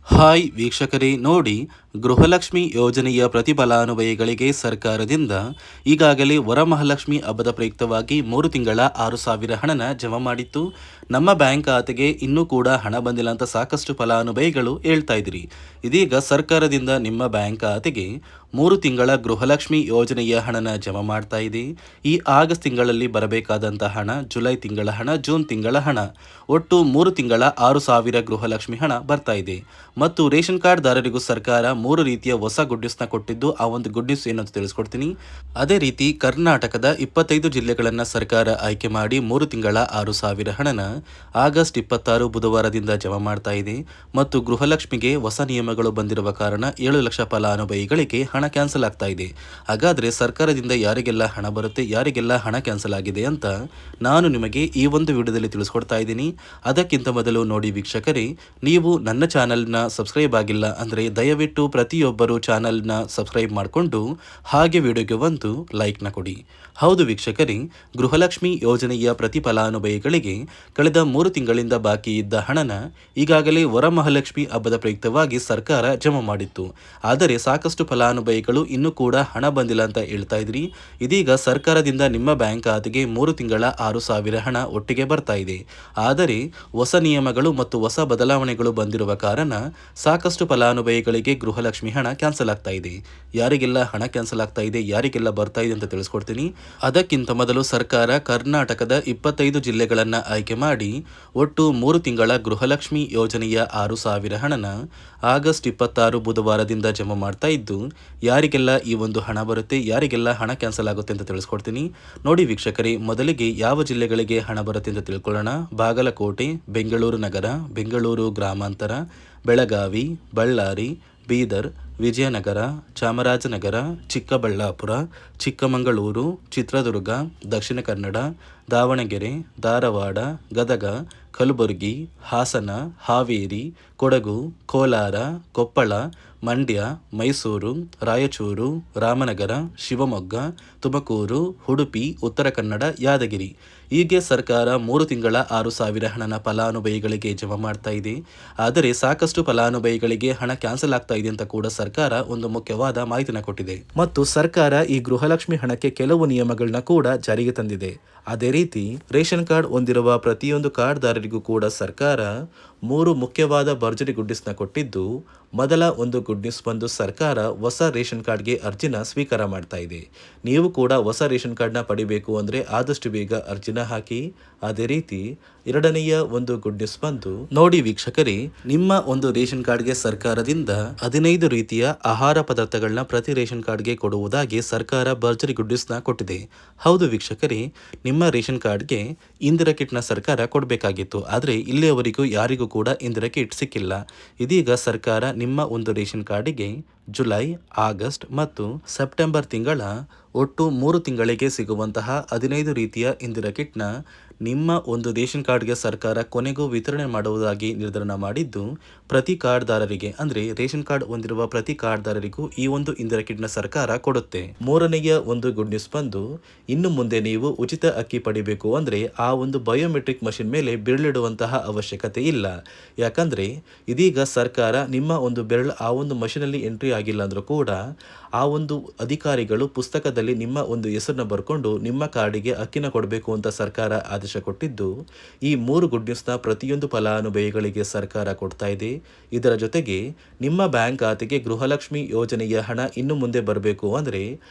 Hi ವೀಕ್ಷಕರೇ, ನೋಡಿ, ಗೃಹಲಕ್ಷ್ಮಿ ಯೋಜನೆಯ ಪ್ರತಿಫಲಾನುಭವಿಗಳಿಗೆ ಸರ್ಕಾರದಿಂದ ಈಗಾಗಲೇ ವರಮಹಾಲಕ್ಷ್ಮಿ ಹಬ್ಬದ ಪ್ರಯುಕ್ತವಾಗಿ 3 ತಿಂಗಳ 6,000 ಹಣನ ಜಮಾ ಮಾಡಿತ್ತು. ನಮ್ಮ ಬ್ಯಾಂಕ್ ಖಾತೆಗೆ ಇನ್ನೂ ಕೂಡ ಹಣ ಬಂದಿಲ್ಲ ಅಂತ ಸಾಕಷ್ಟು ಫಲಾನುಭವಿಗಳು ಹೇಳ್ತಾ ಇದ್ರಿ. ಇದೀಗ ಸರ್ಕಾರದಿಂದ ನಿಮ್ಮ ಬ್ಯಾಂಕ್ ಖಾತೆಗೆ 3 ತಿಂಗಳ ಗೃಹಲಕ್ಷ್ಮಿ ಯೋಜನೆಯ ಹಣನ ಜಮಾ ಮಾಡ್ತಾ ಇದೆ. ಈ ಆಗಸ್ಟ್ ತಿಂಗಳಲ್ಲಿ ಬರಬೇಕಾದಂಥ ಹಣ, ಜುಲೈ ತಿಂಗಳ ಹಣ, ಜೂನ್ ತಿಂಗಳ ಹಣ, ಒಟ್ಟು 3 ತಿಂಗಳ 6,000 ಗೃಹಲಕ್ಷ್ಮಿ ಹಣ ಬರ್ತಾ ಇದೆ. ಮತ್ತು ರೇಷನ್ ಕಾರ್ಡ್ ದಾರರಿಗೂ ಸರ್ಕಾರ 3 ರೀತಿಯ ಹೊಸ ಗುಡ್ ನ್ಯೂಸ್ನ ಕೊಟ್ಟಿದ್ದು, ಆ ಒಂದು ಗುಡ್ ನ್ಯೂಸ್ ಏನು ಅಂತ ತಿಳಿಸ್ಕೊಡ್ತೀನಿ. ಅದೇ ರೀತಿ ಕರ್ನಾಟಕದ 25 ಜಿಲ್ಲೆಗಳನ್ನು ಸರ್ಕಾರ ಆಯ್ಕೆ ಮಾಡಿ 3 ತಿಂಗಳ 6,000 ಹಣನ ಆಗಸ್ಟ್ 26 ಬುಧವಾರದಿಂದ ಜಮಾ ಮಾಡ್ತಾ ಇದೆ. ಮತ್ತು ಗೃಹಲಕ್ಷ್ಮಿಗೆ ಹೊಸ ನಿಯಮಗಳು ಬಂದಿರುವ ಕಾರಣ 7 ಲಕ್ಷ ಫಲಾನುಭವಿಗಳಿಗೆ ಹಣ ಕ್ಯಾನ್ಸಲ್ ಆಗ್ತಾ ಇದೆ. ಹಾಗಾದರೆ ಸರ್ಕಾರದಿಂದ ಯಾರಿಗೆಲ್ಲ ಹಣ ಬರುತ್ತೆ, ಯಾರಿಗೆಲ್ಲ ಹಣ ಕ್ಯಾನ್ಸಲ್ ಆಗಿದೆ ಅಂತ ನಾನು ನಿಮಗೆ ಈ ಒಂದು ವಿಡಿಯೋದಲ್ಲಿ ತಿಳಿಸ್ಕೊಡ್ತಾ ಇದ್ದೀನಿ. ಅದಕ್ಕಿಂತ ಮೊದಲು ನೋಡಿ ವೀಕ್ಷಕರೇ, ನೀವು ನನ್ನ ಚಾನಲ್ನ ಸಬ್ಸ್ಕ್ರೈಬ್ ಆಗಿಲ್ಲ ಅಂದರೆ ದಯವಿಟ್ಟು ಪ್ರತಿಯೊಬ್ಬರು ಚಾನಲ್ನ ಸಬ್ಸ್ಕ್ರೈಬ್ ಮಾಡಿಕೊಂಡು ಹಾಗೆ ವಿಡಿಯೋಗೆ ಒಂದು ಲೈಕ್ನ ಕೊಡಿ. ಹೌದು ವೀಕ್ಷಕರೇ, ಗೃಹಲಕ್ಷ್ಮಿ ಯೋಜನೆಯ ಪ್ರತಿ ಫಲಾನುಭವಿಗಳಿಗೆ ಕಳೆದ 3 ತಿಂಗಳಿಂದ ಬಾಕಿ ಇದ್ದ ಹಣನ ಈಗಾಗಲೇ ವರಮಹಾಲಕ್ಷ್ಮಿ ಹಬ್ಬದ ಪ್ರಯುಕ್ತವಾಗಿ ಸರ್ಕಾರ ಜಮಾ ಮಾಡಿತ್ತು. ಆದರೆ ಸಾಕಷ್ಟು ಫಲಾನುಭವಿಗಳು ಇನ್ನೂ ಕೂಡ ಹಣ ಬಂದಿಲ್ಲ ಅಂತ ಹೇಳ್ತಾ ಇದ್ರಿ. ಇದೀಗ ಸರ್ಕಾರದಿಂದ ನಿಮ್ಮ ಬ್ಯಾಂಕ್ ಖಾತೆಗೆ 3 ತಿಂಗಳ 6,000 ಹಣ ಒಟ್ಟಿಗೆ ಬರ್ತಾ ಇದೆ. ಆದರೆ ಹೊಸ ನಿಯಮಗಳು ಮತ್ತು ಹೊಸ ಬದಲಾವಣೆಗಳು ಬಂದಿರುವ ಕಾರಣ ಸಾಕಷ್ಟು ಫಲಾನುಭವಿಗಳಿಗೆ ಗೃಹಲಕ್ಷ್ಮಿ ಹಣ ಕ್ಯಾನ್ಸಲ್ ಆಗ್ತಾ ಇದೆ. ಯಾರಿಗೆಲ್ಲ ಹಣ ಕ್ಯಾನ್ಸಲ್ ಆಗ್ತಾ ಇದೆ, ಯಾರಿಗೆಲ್ಲ ಬರ್ತಾ ಇದೆ ಅಂತ ತಿಳಿಸ್ಕೊಡ್ತೀನಿ. ಅದಕ್ಕಿಂತ ಮೊದಲು ಸರ್ಕಾರ ಕರ್ನಾಟಕದ 25 ಜಿಲ್ಲೆಗಳನ್ನು ಆಯ್ಕೆ ಮಾಡಿ ಒಟ್ಟು 3 ತಿಂಗಳ ಗೃಹಲಕ್ಷ್ಮಿ ಯೋಜನೆಯ 6,000 ಹಣನ ಆಗಸ್ಟ್ 26 ಬುಧವಾರದಿಂದ ಜಮಾ ಮಾಡ್ತಾ ಇದ್ದು, ಯಾರಿಗೆಲ್ಲ ಈ ಒಂದು ಹಣ ಬರುತ್ತೆ, ಯಾರಿಗೆಲ್ಲ ಹಣ ಕ್ಯಾನ್ಸಲ್ ಆಗುತ್ತೆ ಅಂತ ತಿಳಿಸ್ಕೊಡ್ತೀನಿ. ನೋಡಿ ವೀಕ್ಷಕರೇ, ಮೊದಲಿಗೆ ಯಾವ ಜಿಲ್ಲೆಗಳಿಗೆ ಹಣ ಬರುತ್ತೆ ಅಂತ ತಿಳ್ಕೊಳ್ಳೋಣ. ಬಾಗಲಕೋಟೆ, ಬೆಂಗಳೂರು ನಗರ, ಬೆಂಗಳೂರು ಗ್ರಾಮಾಂತರ, ಬೆಳಗಾವಿ, ಬಳ್ಳಾರಿ, ಬೀದರ್, ವಿಜಯನಗರ, ಚಾಮರಾಜನಗರ, ಚಿಕ್ಕಬಳ್ಳಾಪುರ, ಚಿಕ್ಕಮಗಳೂರು, ಚಿತ್ರದುರ್ಗ, ದಕ್ಷಿಣ ಕನ್ನಡ, ದಾವಣಗೆರೆ, ಧಾರವಾಡ, ಗದಗ, ಕಲಬುರಗಿ, ಹಾಸನ, ಹಾವೇರಿ, ಕೊಡಗು, ಕೋಲಾರ, ಕೊಪ್ಪಳ, ಮಂಡ್ಯ, ಮೈಸೂರು, ರಾಯಚೂರು, ರಾಮನಗರ, ಶಿವಮೊಗ್ಗ, ತುಮಕೂರು, ಉಡುಪಿ, ಉತ್ತರ ಕನ್ನಡ, ಯಾದಗಿರಿ ಹೀಗೆ ಸರ್ಕಾರ 3 ತಿಂಗಳ 6,000 ಹಣನ ಫಲಾನುಭವಿಗಳಿಗೆ ಜಮಾ ಮಾಡ್ತಾ ಇದೆ. ಆದರೆ ಸಾಕಷ್ಟು ಫಲಾನುಭವಿಗಳಿಗೆ ಹಣ ಕ್ಯಾನ್ಸಲ್ ಆಗ್ತಾ ಇದೆ ಅಂತ ಕೂಡ ಸರ್ಕಾರ ಒಂದು ಮುಖ್ಯವಾದ ಮಾಹಿತಿನ ಕೊಟ್ಟಿದೆ. ಮತ್ತು ಸರ್ಕಾರ ಈ ಗೃಹಲಕ್ಷ್ಮಿ ಹಣಕ್ಕೆ ಕೆಲವು ನಿಯಮಗಳನ್ನ ಕೂಡ ಜಾರಿಗೆ ತಂದಿದೆ. ಅದೇ ರೀತಿ ರೇಷನ್ ಕಾರ್ಡ್ ಹೊಂದಿರುವ ಪ್ರತಿಯೊಂದು ಕಾರ್ಡ್ದಾರರಿಗೂ ಕೂಡ ಸರ್ಕಾರ 3 ಮುಖ್ಯವಾದ ಭರ್ಜರಿ ಗುಡ್ ನ್ಯೂಸ್ನ ಕೊಟ್ಟಿದ್ದು, ಮೊದಲ ಒಂದು ಗುಡ್ ನ್ಯೂಸ್ ಬಂದು ಸರ್ಕಾರ ಹೊಸ ರೇಷನ್ ಕಾರ್ಡ್ಗೆ ಅರ್ಜಿನ ಸ್ವೀಕಾರ ಮಾಡ್ತಾ ಇದೆ. ನೀವು ಕೂಡ ಹೊಸ ರೇಷನ್ ಕಾರ್ಡ್ನ ಪಡಿಬೇಕು ಅಂದರೆ ಆದಷ್ಟು ಬೇಗ ಅರ್ಜಿನ ಹಾಕಿ. ಅದೇ ರೀತಿ ಎರಡನೆಯ ಒಂದು ಗುಡ್ ನ್ಯೂಸ್ ಬಂದು, ನೋಡಿ ವೀಕ್ಷಕರೇ, ನಿಮ್ಮ ಒಂದು ರೇಷನ್ ಕಾರ್ಡ್ಗೆ ಸರ್ಕಾರದಿಂದ 15 ರೀತಿಯ ಆಹಾರ ಪದಾರ್ಥಗಳನ್ನ ಪ್ರತಿ ರೇಷನ್ ಕಾರ್ಡ್ಗೆ ಕೊಡುವುದಾಗಿ ಸರ್ಕಾರ ಭರ್ಜರಿ ಗುಡ್ ನ್ಯೂಸ್ನ ಕೊಟ್ಟಿದೆ. ಹೌದು ವೀಕ್ಷಕರೇ, ನಿಮ್ಮ ರೇಷನ್ ಕಾರ್ಡ್ಗೆ ಇಂದಿರಾ ಕಿಟ್ನ ಸರ್ಕಾರ ಕೊಡಬೇಕಾಗಿತ್ತು. ಆದರೆ ಇಲ್ಲಿಯವರೆಗೂ ಯಾರಿಗೂ ಕೂಡ ಇಂದಿರಾ ಕಿಟ್ ಸಿಕ್ಕಿಲ್ಲ. ಇದೀಗ ಸರ್ಕಾರ ನಿಮ್ಮ ಒಂದು ರೇಷನ್ ಕಾರ್ಡಿಗೆ ಜುಲೈ, ಆಗಸ್ಟ್ ಮತ್ತು ಸೆಪ್ಟೆಂಬರ್ ತಿಂಗಳ ಒಟ್ಟು 3 ತಿಂಗಳಿಗೆ ಸಿಗುವಂತಹ 15 ರೀತಿಯ ಇಂದಿರಾ ಕಿಟ್ನ ನಿಮ್ಮ ಒಂದು ರೇಷನ್ ಕಾರ್ಡ್ಗೆ ಸರ್ಕಾರ ಕೊನೆಗೂ ವಿತರಣೆ ಮಾಡುವುದಾಗಿ ನಿರ್ಧಾರ ಮಾಡಿದ್ದು, ಪ್ರತಿ ಕಾರ್ಡ್ದಾರರಿಗೆ ಅಂದರೆ ರೇಷನ್ ಕಾರ್ಡ್ ಹೊಂದಿರುವ ಪ್ರತಿ ಕಾರ್ಡ್ದಾರರಿಗೂ ಈ ಒಂದು ಇಂದಿರಾ ಕಿಟ್ನ ಸರ್ಕಾರ ಕೊಡುತ್ತೆ. ಮೂರನೆಯ ಒಂದು ಗುಡ್ ನ್ಯೂಸ್ ಬಂದು, ಇನ್ನು ಮುಂದೆ ನೀವು ಉಚಿತ ಅಕ್ಕಿ ಪಡಿಬೇಕು ಅಂದರೆ ಆ ಒಂದು ಬಯೋಮೆಟ್ರಿಕ್ ಮಷಿನ್ ಮೇಲೆ ಬೆರಳಿಡುವಂತಹ ಅವಶ್ಯಕತೆ ಇಲ್ಲ. ಯಾಕಂದರೆ ಇದೀಗ ಸರ್ಕಾರ ನಿಮ್ಮ ಒಂದು ಬೆರಳು ಆ ಒಂದು ಮಷಿನಲ್ಲಿ ಎಂಟ್ರಿ ಆಗಿಲ್ಲ ಅಂದರೂ ಕೂಡ ಆ ಒಂದು ಅಧಿಕಾರಿಗಳು ಪುಸ್ತಕದಲ್ಲಿ ನಿಮ್ಮ ಒಂದು ಹೆಸರನ್ನ ಬರ್ಕೊಂಡು ನಿಮ್ಮ ಕಾರ್ಡಿಗೆ ಅಕ್ಕಿನ ಕೊಡಬೇಕು ಅಂತ ಸರ್ಕಾರ ಆದೇಶ ಕೊಟ್ಟಿದ್ದು, ಈ 3 ಗುಡ್ ನ್ಯೂಸ್ನ ಪ್ರತಿಯೊಂದು ಫಲಾನುಭವಿಗಳಿಗೆ ಸರ್ಕಾರ ಕೊಡ್ತಾ ಇದೆ. ಇದರ ಜೊತೆಗೆ ನಿಮ್ಮ ಬ್ಯಾಂಕ್ ಖಾತೆಗೆ ಗೃಹಲಕ್ಷ್ಮಿ ಯೋಜನೆಯ ಹಣ ಇನ್ನು ಮುಂದೆ ಬರಬೇಕು ಅಂದರೆ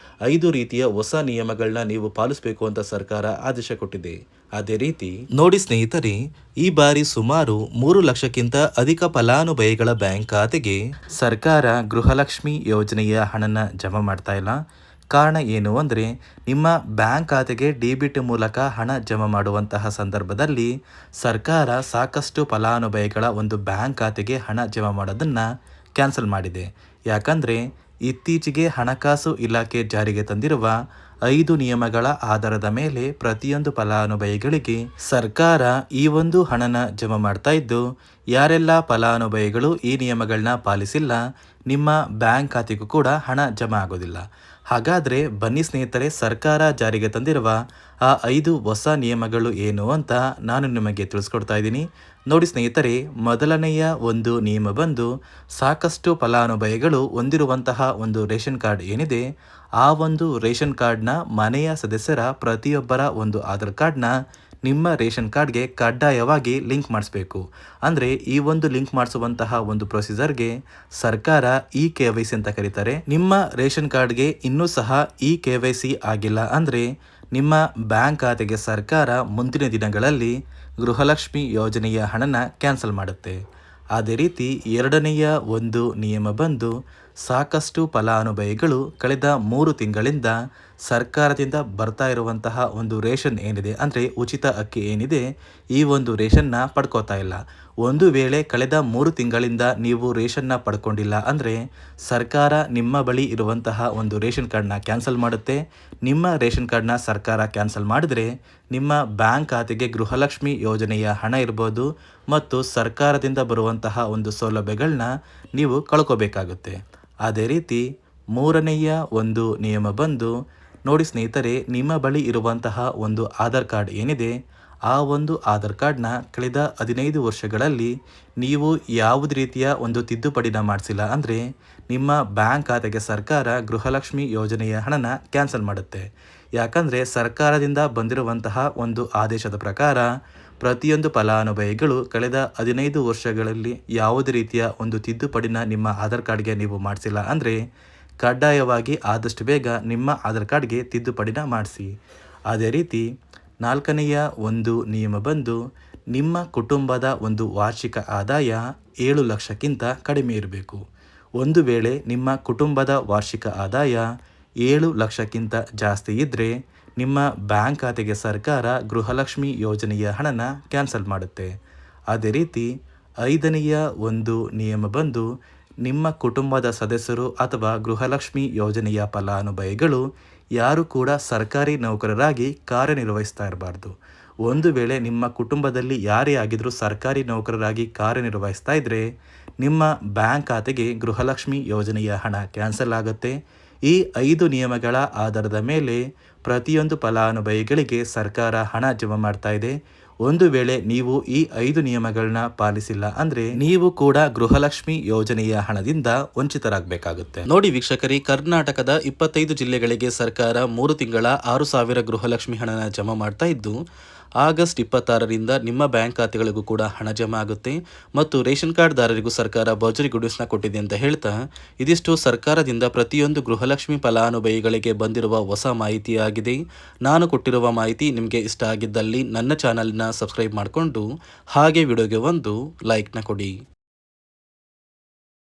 5 ರೀತಿಯ ಹೊಸ ನಿಯಮಗಳನ್ನ ನೀವು ಪಾಲಿಸಬೇಕು ಅಂತ ಸರ್ಕಾರ ಆದೇಶ ಕೊಟ್ಟಿದೆ. ಅದೇ ರೀತಿ ನೋಡಿ ಸ್ನೇಹಿತರೆ, ಈ ಬಾರಿ ಸುಮಾರು 3 ಲಕ್ಷಕ್ಕಿಂತ ಅಧಿಕ ಫಲಾನುಭವಿಗಳ ಬ್ಯಾಂಕ್ ಖಾತೆಗೆ ಸರ್ಕಾರ ಗೃಹಲಕ್ಷ್ಮಿ ಯೋಜನೆಯ ಹಣನ ಜಮಾ ಮಾಡ್ತಾ ಇಲ್ಲ. ಕಾರಣ ಏನು ಅಂದರೆ, ನಿಮ್ಮ ಬ್ಯಾಂಕ್ ಖಾತೆಗೆ ಡೆಬಿಟ್ ಮೂಲಕ ಹಣ ಜಮಾ ಮಾಡುವಂತಹ ಸಂದರ್ಭದಲ್ಲಿ ಸರ್ಕಾರ ಸಾಕಷ್ಟು ಫಲಾನುಭವಿಗಳ ಒಂದು ಬ್ಯಾಂಕ್ ಖಾತೆಗೆ ಹಣ ಜಮಾ ಮಾಡೋದನ್ನು ಕ್ಯಾನ್ಸಲ್ ಮಾಡಿದೆ. ಯಾಕಂದರೆ ಇತ್ತೀಚೆಗೆ ಹಣಕಾಸು ಇಲಾಖೆ ಜಾರಿಗೆ ತಂದಿರುವ 5 ನಿಯಮಗಳ ಆಧಾರದ ಮೇಲೆ ಪ್ರತಿಯೊಂದು ಫಲಾನುಭವಿಗಳಿಗೆ ಸರ್ಕಾರ ಈ ಒಂದು ಹಣನ ಜಮಾ ಮಾಡ್ತಾ ಇದ್ದು, ಯಾರೆಲ್ಲ ಫಲಾನುಭವಿಗಳು ಈ ನಿಯಮಗಳನ್ನ ಪಾಲಿಸಿಲ್ಲ ನಿಮ್ಮ ಬ್ಯಾಂಕ್ ಖಾತೆಗೂ ಕೂಡ ಹಣ ಜಮಾ ಆಗೋದಿಲ್ಲ. ಹಾಗಾದರೆ ಬನ್ನಿ ಸ್ನೇಹಿತರೆ, ಸರ್ಕಾರ ಜಾರಿಗೆ ತಂದಿರುವ ಆ 5 ಹೊಸ ನಿಯಮಗಳು ಏನು ಅಂತ ನಾನು ನಿಮಗೆ ತಿಳಿಸ್ಕೊಡ್ತಾ ಇದ್ದೀನಿ. ನೋಡಿ ಸ್ನೇಹಿತರೆ, ಮೊದಲನೆಯ ಒಂದು ನಿಯಮ ಬಂದು ಸಾಕಷ್ಟು ಫಲಾನುಭವಿಗಳು ಹೊಂದಿರುವಂತಹ ಒಂದು ರೇಷನ್ ಕಾರ್ಡ್ ಏನಿದೆ, ಆ ಒಂದು ರೇಷನ್ ಕಾರ್ಡ್ನ ಮನೆಯ ಸದಸ್ಯರ ಪ್ರತಿಯೊಬ್ಬರ ಒಂದು ಆಧಾರ್ ಕಾರ್ಡ್ನ ನಿಮ್ಮ ರೇಷನ್ ಕಾರ್ಡ್ಗೆ ಕಡ್ಡಾಯವಾಗಿ ಲಿಂಕ್ ಮಾಡಿಸ್ಬೇಕು. ಅಂದರೆ ಈ ಒಂದು ಲಿಂಕ್ ಮಾಡಿಸುವಂತಹ ಒಂದು ಪ್ರೊಸೀಜರ್ಗೆ ಸರ್ಕಾರ KYC ಅಂತ ಕರೀತಾರೆ. ನಿಮ್ಮ ರೇಷನ್ ಕಾರ್ಡ್ಗೆ ಇನ್ನೂ ಸಹ KYC ಆಗಿಲ್ಲ ಅಂದರೆ ನಿಮ್ಮ ಬ್ಯಾಂಕ್ ಖಾತೆಗೆ ಸರ್ಕಾರ ಮುಂದಿನ ದಿನಗಳಲ್ಲಿ ಗೃಹಲಕ್ಷ್ಮಿ ಯೋಜನೆಯ ಹಣನ ಕ್ಯಾನ್ಸಲ್ ಮಾಡುತ್ತೆ. ಅದೇ ರೀತಿ ಎರಡನೆಯ ಒಂದು ನಿಯಮ ಬಂದು ಸಾಕಷ್ಟು ಫಲಾನುಭವಿಗಳು ಕಳೆದ 3 ತಿಂಗಳಿಂದ ಸರ್ಕಾರದಿಂದ ಬರ್ತಾ ಇರುವಂತಹ ಒಂದು ರೇಷನ್ ಏನಿದೆ, ಅಂದರೆ ಉಚಿತ ಅಕ್ಕಿ ಏನಿದೆ, ಈ ಒಂದು ರೇಷನ್ನ ಪಡ್ಕೋತಾ ಇಲ್ಲ. ಒಂದು ವೇಳೆ ಕಳೆದ 3 ತಿಂಗಳಿಂದ ನೀವು ರೇಷನ್ನ ಪಡ್ಕೊಂಡಿಲ್ಲ ಅಂದರೆ ಸರ್ಕಾರ ನಿಮ್ಮ ಬಳಿ ಇರುವಂತಹ ಒಂದು ರೇಷನ್ ಕಾರ್ಡ್ನ ಕ್ಯಾನ್ಸಲ್ ಮಾಡುತ್ತೆ. ನಿಮ್ಮ ರೇಷನ್ ಕಾರ್ಡ್ನ ಸರ್ಕಾರ ಕ್ಯಾನ್ಸಲ್ ಮಾಡಿದ್ರೆ ನಿಮ್ಮ ಬ್ಯಾಂಕ್ ಖಾತೆಗೆ ಗೃಹಲಕ್ಷ್ಮಿ ಯೋಜನೆಯ ಹಣ ಇರ್ಬೋದು ಮತ್ತು ಸರ್ಕಾರದಿಂದ ಬರುವಂತಹ ಒಂದು ಸೌಲಭ್ಯಗಳನ್ನ ನೀವು ಕಳ್ಕೋಬೇಕಾಗುತ್ತೆ. ಅದೇ ರೀತಿ ಮೂರನೆಯ ಒಂದು ನಿಯಮ ಬಂದು ನೋಡಿ ಸ್ನೇಹಿತರೆ, ನಿಮ್ಮ ಬಳಿ ಇರುವಂತಹ ಒಂದು ಆಧಾರ್ ಕಾರ್ಡ್ ಏನಿದೆ, ಆ ಒಂದು ಆಧಾರ್ ಕಾರ್ಡ್ನ ಕಳೆದ 15 ವರ್ಷಗಳಲ್ಲಿ ನೀವು ಯಾವುದೇ ರೀತಿಯ ಒಂದು ತಿದ್ದುಪಡಿನ ಮಾಡಿಸಿಲ್ಲ ಅಂದರೆ ನಿಮ್ಮ ಬ್ಯಾಂಕ್ ಖಾತೆಗೆ ಸರ್ಕಾರ ಗೃಹಲಕ್ಷ್ಮಿ ಯೋಜನೆಯ ಹಣನ ಕ್ಯಾನ್ಸಲ್ ಮಾಡುತ್ತೆ. ಯಾಕಂದರೆ ಸರ್ಕಾರದಿಂದ ಬಂದಿರುವಂತಹ ಒಂದು ಆದೇಶದ ಪ್ರಕಾರ ಪ್ರತಿಯೊಂದು ಫಲಾನುಭವಿಗಳು ಕಳೆದ 15 ವರ್ಷಗಳಲ್ಲಿ ಯಾವುದೇ ರೀತಿಯ ಒಂದು ತಿದ್ದುಪಡಿನ ನಿಮ್ಮ ಆಧಾರ್ ಕಾರ್ಡ್ಗೆ ನೀವು ಮಾಡಿಸಿಲ್ಲ ಅಂದರೆ ಕಡ್ಡಾಯವಾಗಿ ಆದಷ್ಟು ಬೇಗ ನಿಮ್ಮ ಆಧಾರ್ ಕಾರ್ಡ್ಗೆ ತಿದ್ದುಪಡಿನ ಮಾಡಿಸಿ. ಅದೇ ರೀತಿ ನಾಲ್ಕನೆಯ ಒಂದು ನಿಯಮ ಬಂದು ನಿಮ್ಮ ಕುಟುಂಬದ ಒಂದು ವಾರ್ಷಿಕ ಆದಾಯ 7 ಲಕ್ಷಕ್ಕಿಂತ ಕಡಿಮೆ ಇರಬೇಕು. ಒಂದು ವೇಳೆ ನಿಮ್ಮ ಕುಟುಂಬದ ವಾರ್ಷಿಕ ಆದಾಯ 7 ಲಕ್ಷಕ್ಕಿಂತ ಜಾಸ್ತಿ ಇದ್ದರೆ ನಿಮ್ಮ ಬ್ಯಾಂಕ್ ಖಾತೆಗೆ ಸರ್ಕಾರ ಗೃಹಲಕ್ಷ್ಮಿ ಯೋಜನೆಯ ಹಣನ ಕ್ಯಾನ್ಸಲ್ ಮಾಡುತ್ತೆ. ಅದೇ ರೀತಿ ಐದನೆಯ ಒಂದು ನಿಯಮ ಬಂದು ನಿಮ್ಮ ಕುಟುಂಬದ ಸದಸ್ಯರು ಅಥವಾ ಗೃಹಲಕ್ಷ್ಮಿ ಯೋಜನೆಯ ಫಲಾನುಭವಿಗಳು ಯಾರು ಕೂಡ ಸರ್ಕಾರಿ ನೌಕರರಾಗಿ ಕಾರ್ಯನಿರ್ವಹಿಸ್ತಾ ಇರಬಾರ್ದು. ಒಂದು ವೇಳೆ ನಿಮ್ಮ ಕುಟುಂಬದಲ್ಲಿ ಯಾರೇ ಆಗಿದ್ರೂ ಸರ್ಕಾರಿ ನೌಕರರಾಗಿ ಕಾರ್ಯನಿರ್ವಹಿಸ್ತಾ ಇದ್ದರೆ ನಿಮ್ಮ ಬ್ಯಾಂಕ್ ಖಾತೆಗೆ ಗೃಹಲಕ್ಷ್ಮಿ ಯೋಜನೆಯ ಹಣ ಕ್ಯಾನ್ಸಲ್ ಆಗುತ್ತೆ. ಈ 5 ನಿಯಮಗಳ ಆಧಾರದ ಮೇಲೆ ಪ್ರತಿಯೊಂದು ಫಲಾನುಭವಿಗಳಿಗೆ ಸರ್ಕಾರ ಹಣ ಜಮಾ ಮಾಡ್ತಾ ಇದೆ. ಒಂದು ವೇಳೆ ನೀವು ಈ 5 ನಿಯಮಗಳನ್ನ ಪಾಲಿಸಿಲ್ಲ ಅಂದರೆ ನೀವು ಕೂಡ ಗೃಹಲಕ್ಷ್ಮಿ ಯೋಜನೆಯ ಹಣದಿಂದ ವಂಚಿತರಾಗಬೇಕಾಗುತ್ತೆ. ನೋಡಿ ವೀಕ್ಷಕರೇ, ಕರ್ನಾಟಕದ 25 ಜಿಲ್ಲೆಗಳಿಗೆ ಸರ್ಕಾರ 3 ತಿಂಗಳ 6,000 ಗೃಹಲಕ್ಷ್ಮಿ ಹಣನ ಜಮಾ ಮಾಡ್ತಾ ಇದ್ದು ಆಗಸ್ಟ್ 26ರಿಂದ ನಿಮ್ಮ ಬ್ಯಾಂಕ್ ಖಾತೆಗಳಿಗೂ ಕೂಡ ಹಣ ಜಮಾ ಆಗುತ್ತೆ ಮತ್ತು ರೇಷನ್ ಕಾರ್ಡ್ದಾರರಿಗೂ ಸರ್ಕಾರ ಭರ್ಜರಿ ಗುಡ್ಸ್ನ ಕೊಟ್ಟಿದೆ ಅಂತ ಹೇಳ್ತಾ, ಇದಿಷ್ಟು ಸರ್ಕಾರದಿಂದ ಪ್ರತಿಯೊಂದು ಗೃಹಲಕ್ಷ್ಮಿ ಫಲಾನುಭವಿಗಳಿಗೆ ಬಂದಿರುವ ಹೊಸ ಮಾಹಿತಿಯಾಗಿದೆ. ನಾನು ಕೊಟ್ಟಿರುವ ಮಾಹಿತಿ ನಿಮಗೆ ಇಷ್ಟ ಆಗಿದ್ದಲ್ಲಿ ನನ್ನ ಚಾನಲ್ನ ಸಬ್ಸ್ಕ್ರೈಬ್ ಮಾಡಿಕೊಂಡು ಹಾಗೆ ವಿಡಿಯೋಗೆ ಒಂದು ಲೈಕ್ನ ಕೊಡಿ.